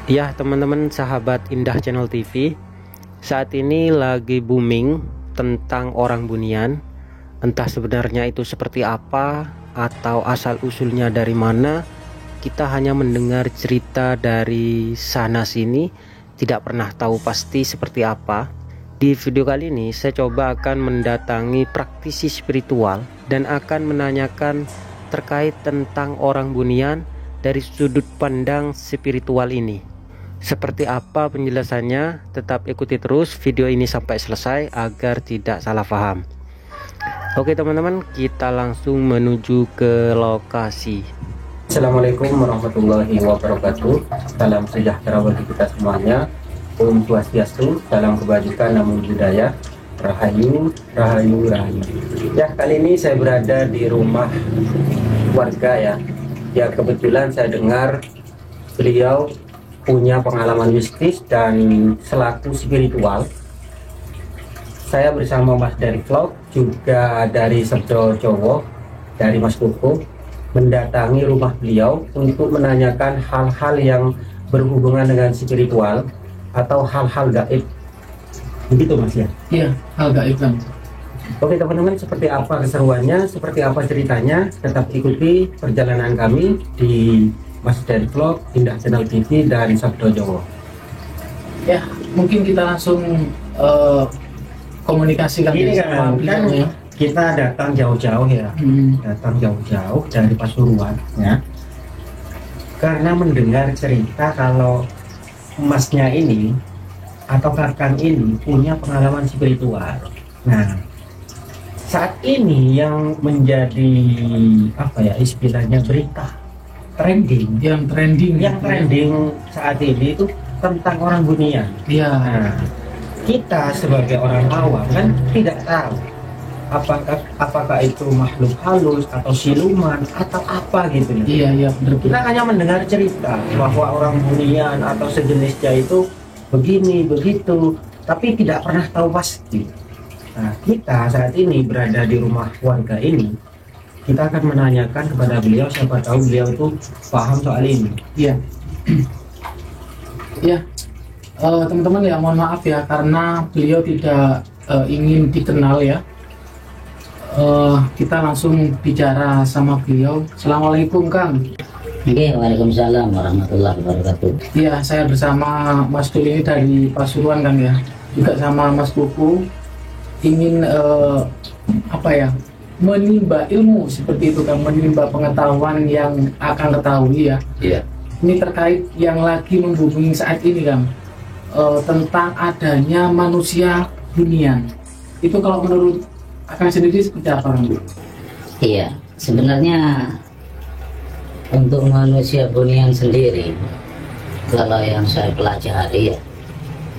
Ya teman-teman sahabat Indah Channel TV, saat ini lagi booming tentang orang Bunian. Entah sebenarnya itu seperti apa atau asal usulnya dari mana, kita hanya mendengar cerita dari sana sini, tidak pernah tahu pasti seperti apa. Di video kali ini saya coba akan mendatangi praktisi spiritual dan akan menanyakan terkait tentang orang Bunian dari sudut pandang spiritual ini. Seperti apa penjelasannya? Tetap ikuti terus video ini sampai selesai agar tidak salah paham. Oke teman-teman, kita langsung menuju ke lokasi. Assalamualaikum warahmatullahi wabarakatuh. Salam sejahtera bagi kita semuanya. Om Swastiastu, salam kebajikan, namo buddhaya, rahayu, rahayu, rahayu. Ya, kali ini saya berada di rumah warga ya. Ya, kebetulan saya dengar beliau punya pengalaman mistis dan selaku spiritual. Saya bersama Mas dari Vlog, juga dari Sabdo Jowo, dari Mas Kuku, mendatangi rumah beliau untuk menanyakan hal-hal yang berhubungan dengan spiritual atau hal-hal gaib. Begitu Mas ya? Iya, hal gaib kan. Oke teman-teman, seperti apa keseruannya, seperti apa ceritanya, tetap ikuti perjalanan kami di Mas dari Vlog, Indah Channel TV, dan Sabdo Jowo. Ya, mungkin kita langsung komunikasikan Ini kan ya. Kita datang jauh-jauh ya, datang jauh-jauh dari Pasuruan ya, karena mendengar cerita kalau emasnya ini atau kakang ini punya pengalaman spiritual. Nah, saat ini yang menjadi apa ya istilahnya berita yang trending saat ini itu tentang orang Bunian. Iya. Nah, kita sebagai orang awam kan tidak tahu apakah itu makhluk halus atau siluman atau apa gitu. Iya, benar. Kita hanya mendengar cerita bahwa orang Bunian atau sejenisnya itu begini begitu, tapi tidak pernah tahu pasti. Nah, kita saat ini berada di rumah warga ini. Kita akan menanyakan kepada beliau, siapa tahu beliau itu paham soal ini. Iya. Ya, teman-teman ya, mohon maaf ya karena beliau tidak ingin dikenal ya. Kita langsung bicara sama beliau. Assalamualaikum Kang. Oke, waalaikumsalam warahmatullahi wabarakatuh. Iya, saya bersama Mas Dul ini dari Pasuruan Kang ya. Juga sama Mas Kuku ingin menimba ilmu seperti itu kan, menimba pengetahuan yang akan ketahui ya. Iya. Ini terkait yang lagi menghubungi saat ini kan, tentang adanya manusia Bunian. Itu kalau menurut Akang sendiri seperti apa Kang? Iya, sebenarnya untuk manusia Bunian sendiri, kalau yang saya pelajari ya,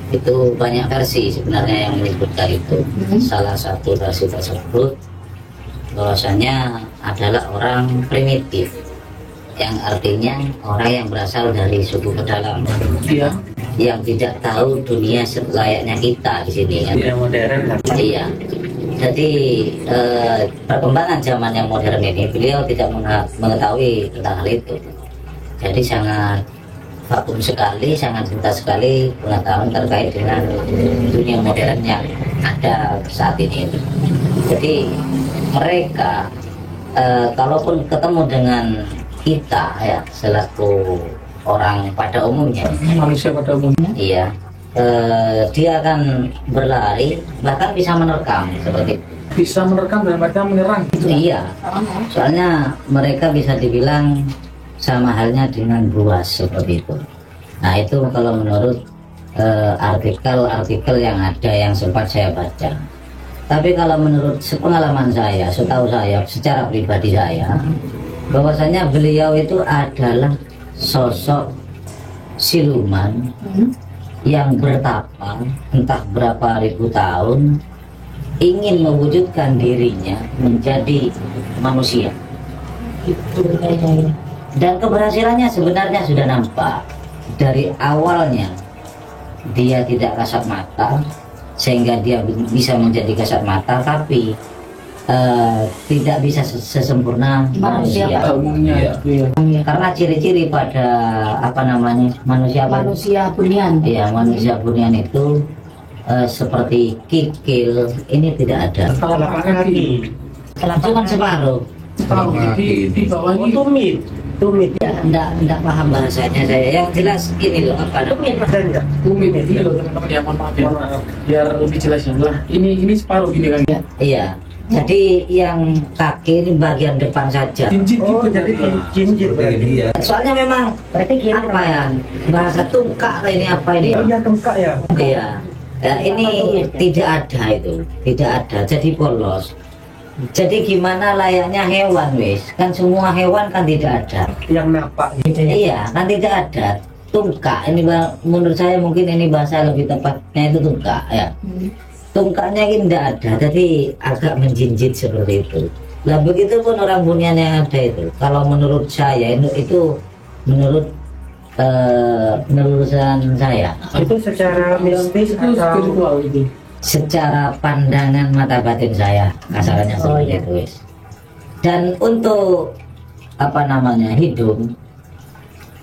itu banyak versi sebenarnya yang menyebutkan itu. Salah satu versi tersebut bahwasanya adalah orang primitif, yang artinya orang yang berasal dari suku pedalaman, yang tidak tahu dunia selayaknya kita di sini kan. Dunia modern kan? Iya. Jadi perkembangan zaman yang modern ini beliau tidak mengetahui tentang hal itu. Jadi sangat vakum sekali, sangat buta sekali pengetahuan terkait dengan dunia modern yang ada saat ini. Jadi mereka kalaupun ketemu dengan kita ya selaku orang pada umumnya, manusia pada umumnya, iya, dia akan berlari, bahkan bisa menerkam seperti itu. Bisa menerkam dan mereka menyerang gitu. Iya, soalnya mereka bisa dibilang sama halnya dengan buas seperti itu. Nah itu kalau menurut artikel-artikel yang ada yang sempat saya baca. Tapi kalau menurut sepengalaman saya, setahu saya, secara pribadi saya, bahwasanya beliau itu adalah sosok siluman yang bertapa entah berapa ribu tahun, ingin mewujudkan dirinya menjadi manusia. Dan keberhasilannya sebenarnya sudah nampak. Dari awalnya dia tidak kasat mata, sehingga dia bisa menjadi kasat mata, tapi tidak bisa sesempurna manusia. Pada umumnya Iya. ya. Karena ciri-ciri pada apa namanya manusia bunian. ya manusia bunian itu seperti kikil ini tidak ada, Telapak kaki. cuma separuh. Tahu di bawah ini tumit Ya, enggak paham bahasanya saya. Yang jelas gini loh, apa namanya? tumit ini loh teman-teman ya, mohon maaf ya. Biar lebih jelas ya. Lah, ini separuh gini kan ya. Iya. Jadi yang kaki ini bagian depan saja. Jinjit oh gitu. jadi jinjit berarti Iya. Soalnya memang apa ya? Bahasa tungkak lah ini apa ini? oh iya tengkak ya Iya. Ya, ini tidak ada itu, tidak ada. Jadi polos. Jadi gimana layaknya hewan wis? Kan semua hewan kan tidak ada. yang napak gitu ya. Iya, kan tidak ada. Tungkak ini menurut saya mungkin ini bahasa lebih tepatnya itu tungkak ya. Tungkaknya ini tidak ada, jadi agak menjinjit seperti itu. Nah begitu pun orang bunian yang ada itu. Kalau menurut saya itu menurut penelusuran saya, Itu secara mistis Itu atau spiritual itu. secara pandangan mata batin saya kasarannya seperti itu wis. Dan untuk apa namanya hidung,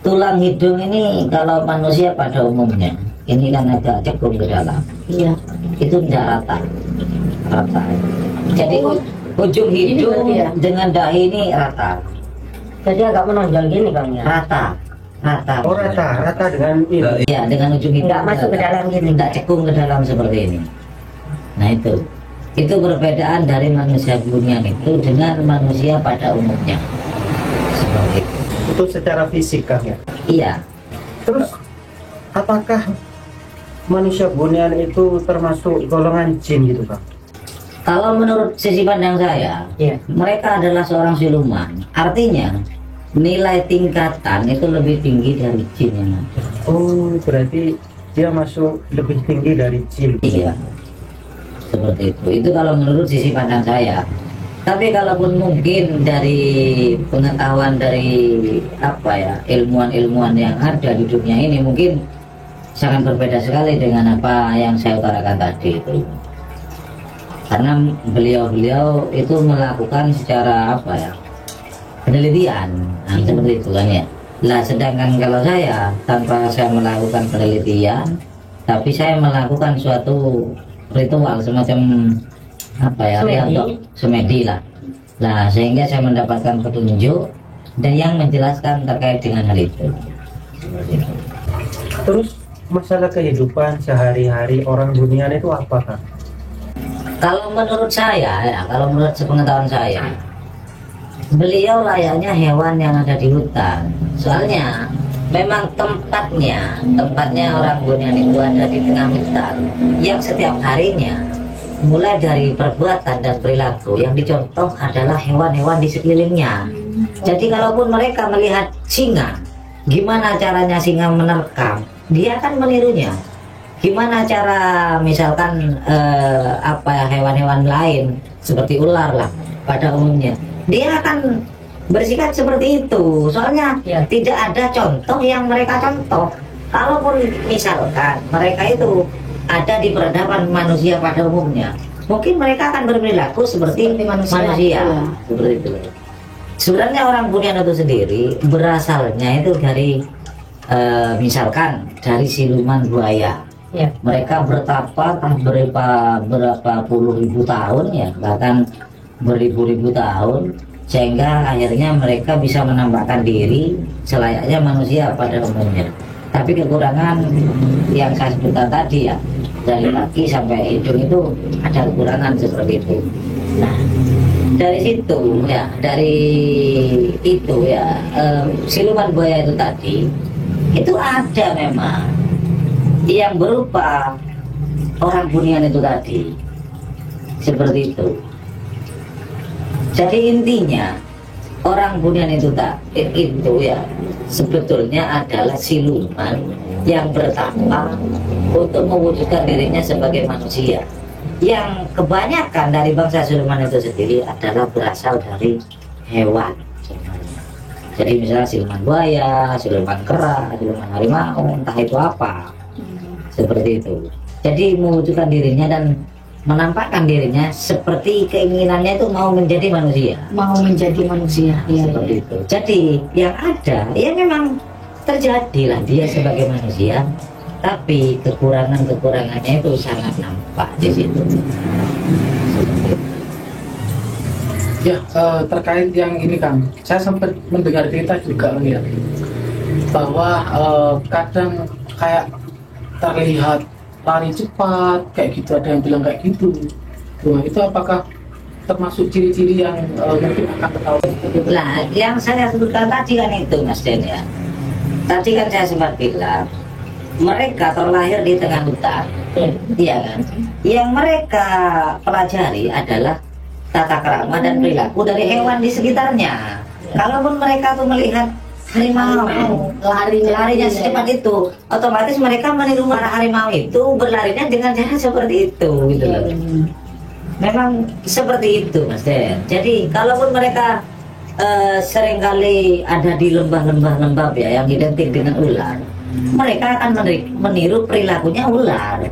tulang hidung ini kalau manusia pada umumnya ini kan agak cekung ke dalam, Iya. itu tidak rata. Jadi ujung hidung berarti ya? dengan dahi ini rata, Jadi agak menonjol gini Bang ya. rata. oh rata dengan ini Ya, dengan ujung hidung Nggak masuk ke dalam gini. tidak cekung ke dalam seperti ini. Nah itu perbedaan dari manusia bunian itu dengan manusia pada umumnya seperti itu. itu secara fisik kan ya. Iya, Terus apakah manusia bunian itu termasuk golongan jin gitu Bang? kalau menurut sisi pandang saya, Iya. mereka adalah seorang siluman. Artinya nilai tingkatan itu lebih tinggi dari jin yang ada. Oh berarti dia masuk lebih tinggi dari jin. Iya, seperti itu. Itu kalau menurut sisi pandang saya. Tapi kalaupun mungkin dari pengetahuan dari apa ya ilmuwan-ilmuwan yang ada di dunia ini mungkin sangat berbeda sekali dengan apa yang saya utarakan tadi itu. Karena beliau-beliau itu melakukan secara apa ya penelitian, nah, seperti itu kan ya. Lah sedangkan kalau saya tanpa saya melakukan penelitian, tapi saya melakukan suatu ritual semacam apa ya semedi lah. Nah sehingga saya mendapatkan petunjuk dan yang menjelaskan terkait dengan hal itu. Seperti itu. Terus masalah kehidupan sehari-hari orang bunian itu apa Kang? Kalau menurut saya ya, kalau menurut sepengetahuan saya, beliau layaknya hewan yang ada di hutan. Soalnya memang tempatnya orang bunian itu ada di tengah hutan yang setiap harinya mulai dari perbuatan dan perilaku yang dicontoh adalah hewan-hewan di sekelilingnya. Jadi kalaupun mereka melihat singa, gimana caranya singa menerkam, dia akan menirunya. Gimana cara misalkan apa ya, hewan-hewan lain seperti ular lah pada umumnya, dia akan bersikap seperti itu. Soalnya Ya. tidak ada contoh yang mereka contoh. Kalaupun misalkan mereka itu ada di peradaban manusia pada umumnya, mungkin mereka akan berperilaku seperti manusia. Iya. Seperti itu. Sebenarnya orang bunian itu sendiri berasalnya itu dari misalkan dari siluman buaya. Iya. Mereka bertapa berapa puluh ribu tahun ya, bahkan beribu-ribu tahun, sehingga akhirnya mereka bisa menampakkan diri selayaknya manusia pada umumnya. Tapi kekurangan yang saya sebutkan tadi ya, dari kaki sampai hidung itu ada kekurangan seperti itu. Nah dari situ ya, dari itu ya, siluman buaya itu tadi itu ada memang yang berupa orang bunian itu tadi seperti itu. Jadi intinya orang bunian itu ya sebetulnya adalah siluman yang bertapa untuk mewujudkan dirinya sebagai manusia. Yang kebanyakan dari bangsa siluman itu sendiri adalah berasal dari hewan sebenarnya. Jadi misalnya siluman buaya, siluman kera, siluman harimau, entah itu apa, seperti itu. Jadi mewujudkan dirinya dan menampakkan dirinya seperti keinginannya itu mau menjadi manusia. Mau menjadi manusia. Iya, Seperti itu. Jadi yang ada ya memang terjadilah dia sebagai manusia, tapi kekurangannya itu sangat nampak di situ. Ya, terkait yang ini Kang, saya sempat mendengar cerita juga Kang, ya, bahwa kadang kayak terlihat lari cepat kayak gitu, ada yang bilang kayak gitu. Wah, itu apakah termasuk ciri-ciri yang mungkin akan ketahuan? Nah, yang saya sebutkan tadi kan itu Mas Den ya. Tadi kan saya sempat bilang mereka terlahir di tengah hutan, iya kan? Yang mereka pelajari adalah tata krama dan perilaku dari hewan di sekitarnya. Kalaupun mereka tuh melihat harimau larinya secepat itu, otomatis mereka meniru para harimau itu berlarinya dengan cara seperti itu, gitu loh. Memang seperti itu Mas Den. Jadi kalaupun mereka seringkali ada di lembah-lembah ya yang identik dengan ular, mereka akan meniru perilakunya ular.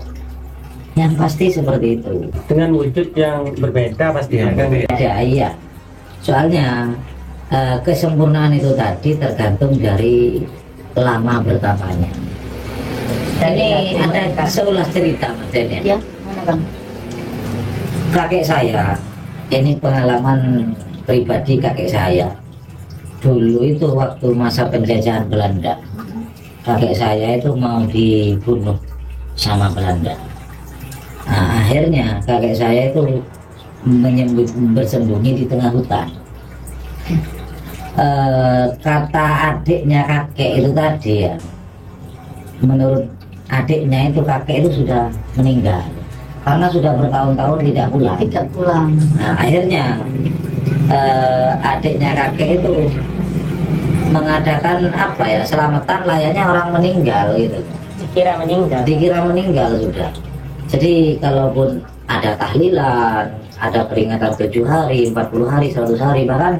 Yang pasti seperti itu. Dengan wujud yang berbeda pasti ya, Kang. Ya, iya. Soalnya kesempurnaan itu tadi tergantung dari lama bertambahnya. Ini ada seulas cerita Mas Den ya. Ya, mana Bang? Kakek saya, ini pengalaman pribadi kakek saya. Dulu itu waktu masa penjajahan Belanda, kakek saya itu mau dibunuh sama Belanda. Nah, akhirnya kakek saya itu bersembunyi di tengah hutan. Kata adiknya kakek itu tadi ya, menurut adiknya itu kakek itu sudah meninggal karena sudah bertahun-tahun tidak pulang. Tidak pulang. Nah, akhirnya adiknya kakek itu mengadakan apa ya, selamatan layaknya orang meninggal gitu. Dikira meninggal sudah. Jadi kalaupun ada tahlilan, ada peringatan 7 hari, 40 hari, 100 hari, bahkan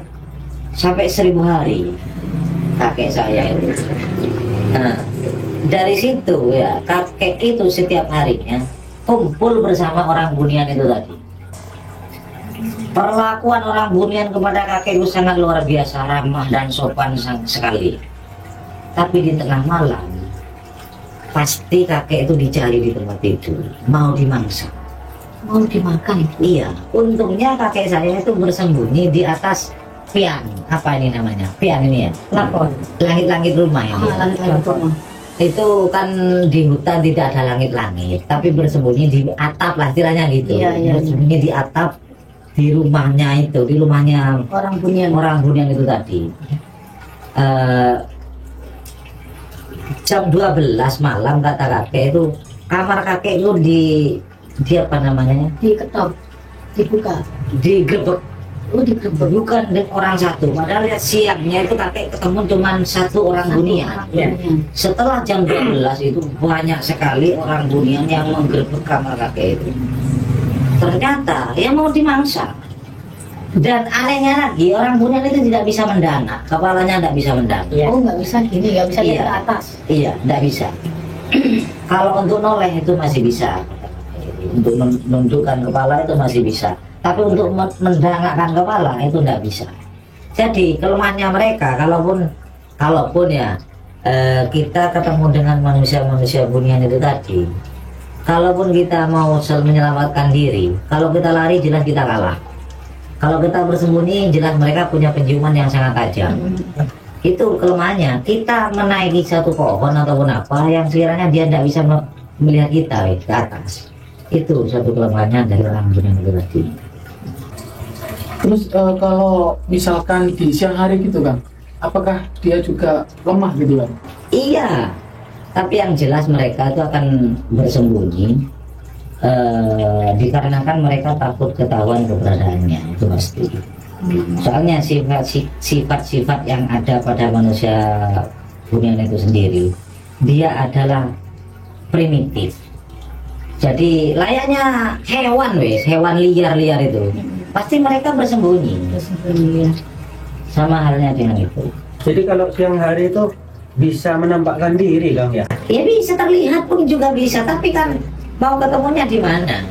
sampai 1000 hari kakek saya itu. Nah, dari situ ya kakek itu setiap harinya kumpul bersama orang Bunian itu tadi. Perlakuan orang Bunian kepada kakek itu sangat luar biasa, ramah dan sopan sekali. Tapi di tengah malam pasti kakek itu dicari di tempat tidur, mau dimangsa, Mau dimakan. iya. Untungnya kakek saya itu bersembunyi di atas pian, apa ini namanya, pian ini ya, Lapor. langit-langit rumah ya. Langit-langit rumah. Itu kan di hutan tidak ada langit-langit, tapi bersembunyi di atap lah istilahnya gitu. Iya, iya. Bersembunyi di atap di rumahnya itu, di rumahnya Orang Bunian. itu tadi. Jam 12 malam kata kakek itu, kamar kakek itu di apa namanya, Diketok. Dibuka. digerebek. Oh, digerebek. Bukan orang satu, padahal ya siangnya itu kakek ketemu cuma satu orang Bunian. Ya. Setelah jam 12 itu banyak sekali orang Bunian yang menggerebek kamar kakek itu. Ternyata ya mau dimangsa. Dan anehnya lagi, orang Bunian itu tidak bisa mendanak, kepalanya tidak bisa mendanak. Oh, nggak bisa gini, nggak bisa Iya. dari atas. Iya, tidak bisa. Kalau untuk noleh itu masih bisa, untuk menundukkan kepala itu masih bisa. Tapi untuk mendangakkan kepala itu tidak bisa. Jadi kelemahannya mereka, kalaupun ya kita ketemu dengan manusia Bunian itu tadi, kalaupun kita mau menyelamatkan diri, kalau kita lari jelas kita kalah. Kalau kita bersembunyi jelas mereka punya penciuman yang sangat tajam. Itu kelemahannya. Kita menaiki satu pohon ataupun apa yang sekiranya dia tidak bisa melihat kita ke atas. Itu satu kelemahannya dari orang Bunian itu tadi. Terus kalau misalkan di siang hari gitu Kang, apakah dia juga lemah gitu kan? Iya, tapi yang jelas mereka itu akan bersembunyi dikarenakan mereka takut ketahuan keberadaannya, itu pasti. Soalnya sifat-sifat yang ada pada manusia Bunian itu sendiri, dia adalah primitif. Jadi layaknya hewan liar itu, pasti mereka bersembunyi. Sama halnya dengan itu. Jadi kalau siang hari itu bisa menampakkan diri, Kang ya? Ya bisa terlihat pun juga bisa, tapi kan mau ketemunya di mana?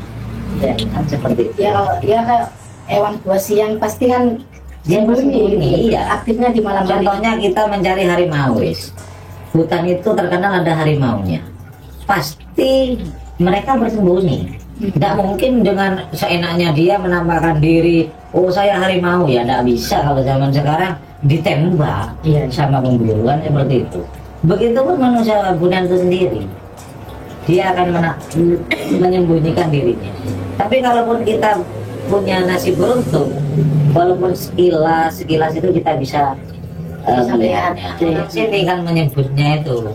Ya, kan seperti itu. Ya kayak hewan buas yang pasti kan Dia bersembunyi, iya. aktifnya di malam hari. Contohnya kita mencari harimau, wis. Hutan itu terkenal ada harimaunya. Pasti mereka bersembunyi. Tidak mungkin dengan seenaknya dia menampakkan diri, oh saya harimau, ya tidak bisa. Kalau zaman sekarang ditembak sama pemburuan seperti itu. Begitupun manusia bunian itu sendiri, dia akan menyembunyikan dirinya. Tapi kalaupun kita punya nasib beruntung, walaupun sekilas itu kita bisa melihatnya. Sini kan menyebutnya itu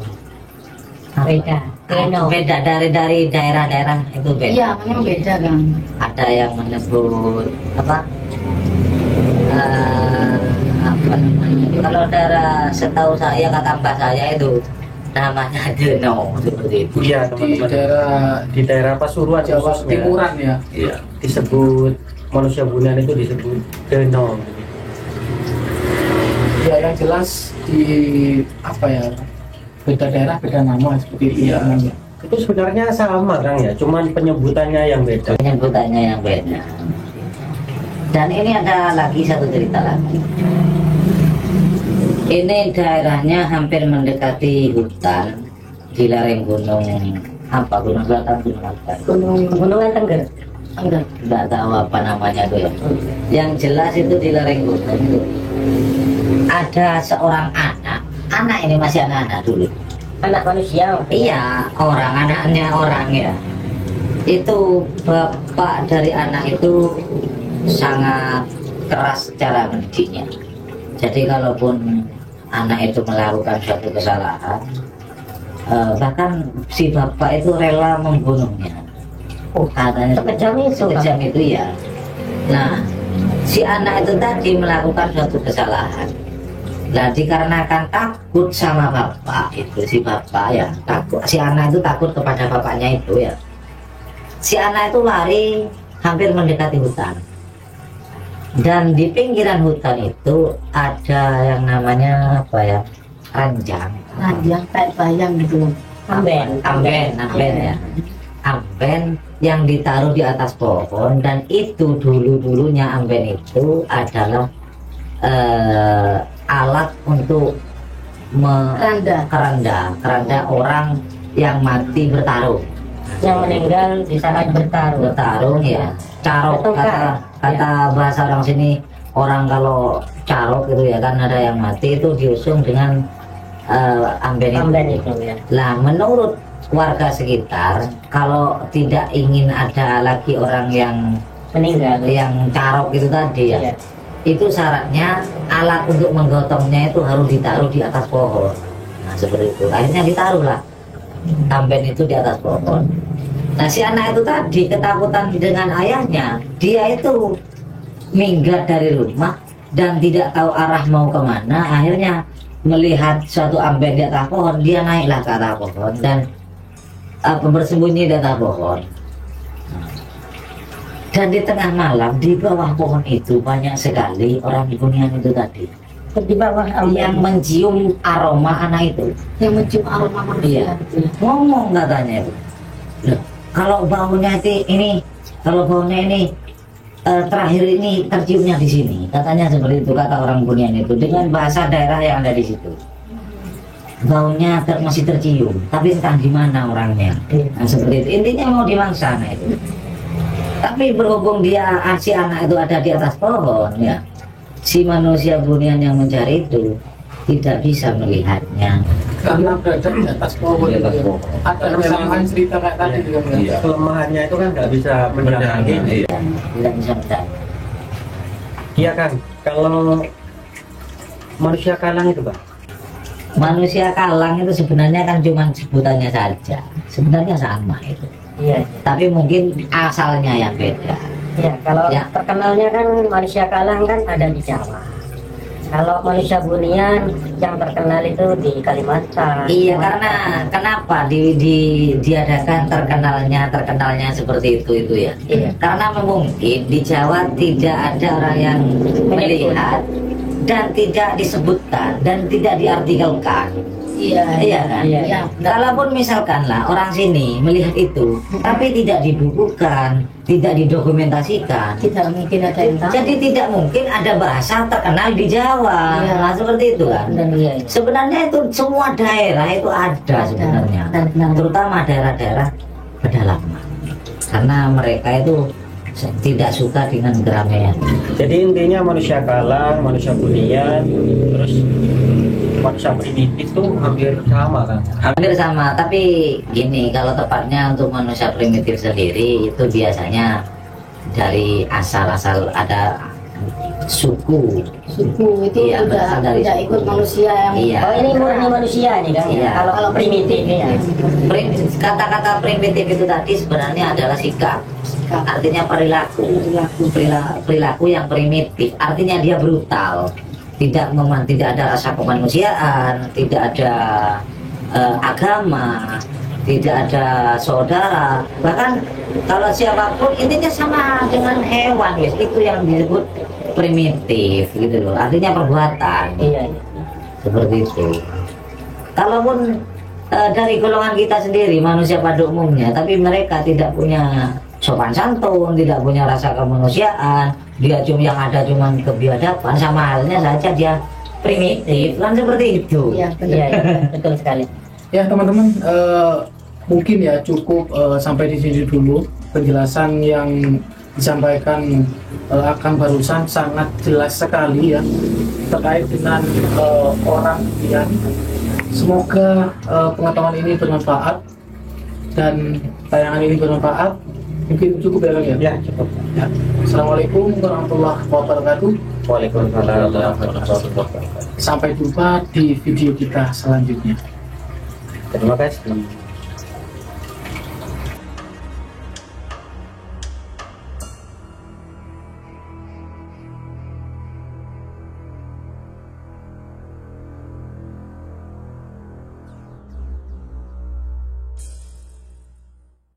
beda dari daerah-daerah itu beda. Iya, memang beda kan. Ada yang menyebut apa namanya? Kalau daerah setahu saya, kata mbak saya itu namanya Deno seperti itu. Iya Di teman-teman, di daerah Pasuruan Jawa khususnya Timuran ya. Iya. disebut manusia bunian itu disebut Deno. Ya yang jelas di apa ya, beda daerah beda nama seperti itu. Iya. Itu sebenarnya sama kan ya, cuman penyebutannya yang beda. Penyebutannya yang beda. Dan ini ada lagi satu cerita lagi. Ini daerahnya hampir mendekati hutan di lereng gunung apa, gunung selatan, gunung apa? Gunungan Tengger. Nggak tahu apa namanya tuh ya. Yang jelas itu di lereng gunung itu ada seorang anak ini masih anak-anak dulu. Anak manusia. Iya, anaknya orang ya. Itu bapak dari anak itu sangat keras cara mendidiknya. Jadi kalaupun anak itu melakukan suatu kesalahan, bahkan si bapak itu rela membunuhnya. Oh, katanya sekejam itu ya. Nah, si anak itu tadi melakukan suatu kesalahan. Nah, dikarenakan takut sama bapak itu, si bapak ya takut, si anak itu takut kepada bapaknya itu ya. Si anak itu lari hampir mendekati hutan. Dan di pinggiran hutan itu ada yang namanya apa ya, ranjang Kayak bayang gitu. amben ya, amben yang ditaruh di atas pohon. Dan itu dulunya amben itu adalah alat untuk keranda orang yang mati bertarung, Yang meninggal di saat bertarung ya. Carok, kata bahasa orang sini, orang kalau carok itu ya kan, ada yang mati itu diusung dengan amben itu ya. Lah menurut warga sekitar, kalau tidak ingin ada lagi orang yang Meninggal. yang carok itu tadi ya, Iya. itu syaratnya alat untuk menggotongnya itu harus ditaruh di atas pohon. Nah seperti itu, akhirnya ditaruhlah amben itu di atas pohon. Nah si anak itu tadi ketakutan dengan ayahnya, dia itu minggat dari rumah dan tidak tahu arah mau kemana. Akhirnya melihat suatu amben di atas pohon, dia naiklah ke atas pohon dan bersembunyi di atas pohon. Dan di tengah malam di bawah pohon itu banyak sekali orang bunian itu tadi Di bawah yang mencium aroma anak itu. yang mencium aroma manusia. Iya. Ngomong katanya itu, "Loh, kalau baunya ini terakhir ini terciumnya di sini," katanya seperti itu, kata orang bunian itu dengan bahasa daerah yang ada di situ. Baunya masih tercium, tapi entah di mana orangnya. Nah, seperti itu, intinya mau dimangsa anak itu. Tapi berhubung dia si anak itu ada di atas pohon ya, si manusia bunian yang mencari itu tidak bisa melihatnya. Karena berada di atas pohon. Ada kesamaan cerita kayak tadi juga. Kelemahannya itu kan nggak bisa mendatangi. Tidak bisa melihat. Iya kan, kalau manusia kalang itu Pak, Manusia kalang itu sebenarnya kan cuma sebutannya saja, sebenarnya sama itu. Iya. Tapi mungkin asalnya yang beda. Ya, kalau Ya. terkenalnya kan manusia kalang kan ada di Jawa. Kalau manusia bunian yang terkenal itu di Kalimantan. Iya, karena kenapa diadakan terkenalnya seperti itu ya. Iya. Karena mungkin di Jawa tidak ada orang yang melihat dan tidak disebutkan dan tidak diartikelkan. Iya kan? Iya. Kalaupun misalkan lah orang sini melihat itu, tapi tidak dibukukan, tidak didokumentasikan, Tidak mungkin ada yang tahu. jadi tidak mungkin ada bahasa terkenal di Jawa. Iya. Nah, seperti itu kan. Dan iya. Sebenarnya itu semua daerah itu ada sebenarnya, Dan terutama daerah-daerah pedalaman, karena mereka itu tidak suka dengan keramaian. Jadi intinya manusia kalang, manusia bunian, terus manusia primitif itu hampir sama kan? Hampir sama, tapi gini, kalau tepatnya untuk manusia primitif sendiri itu biasanya dari asal-asal ada suku. Suku itu Iya, berasal dari tidak suku. ikut manusia yang. Iya. Oh, ini murni manusia nih kan. Iya. Kalau primitif ya. Kata-kata primitif itu tadi sebenarnya adalah sikap, artinya perilaku yang primitif, artinya dia brutal, tidak ada rasa kemanusiaan, tidak ada agama, tidak ada saudara, bahkan kalau siapapun intinya sama dengan hewan, guys. Itu yang disebut primitif gitu loh, artinya perbuatan. Iya. Seperti itu. Kalaupun dari golongan kita sendiri manusia pada umumnya, tapi mereka tidak punya sopan santun, tidak punya rasa kemanusiaan, dia yang ada cuma kebiadaban, sama halnya saja dia primitif, kan seperti itu. Iya, iya, betul sekali. Ya teman-teman, mungkin ya cukup sampai di sini dulu penjelasan yang disampaikan Akang barusan sangat jelas sekali ya terkait dengan orang bunian. Semoga pengetahuan ini bermanfaat dan tayangan ini bermanfaat. Mungkin cukup ya Kang ya? Ya cukup. Ya. Assalamualaikum warahmatullahi wabarakatuh. Waalaikumsalam warahmatullahi wabarakatuh. Sampai jumpa di video kita selanjutnya. Terima kasih.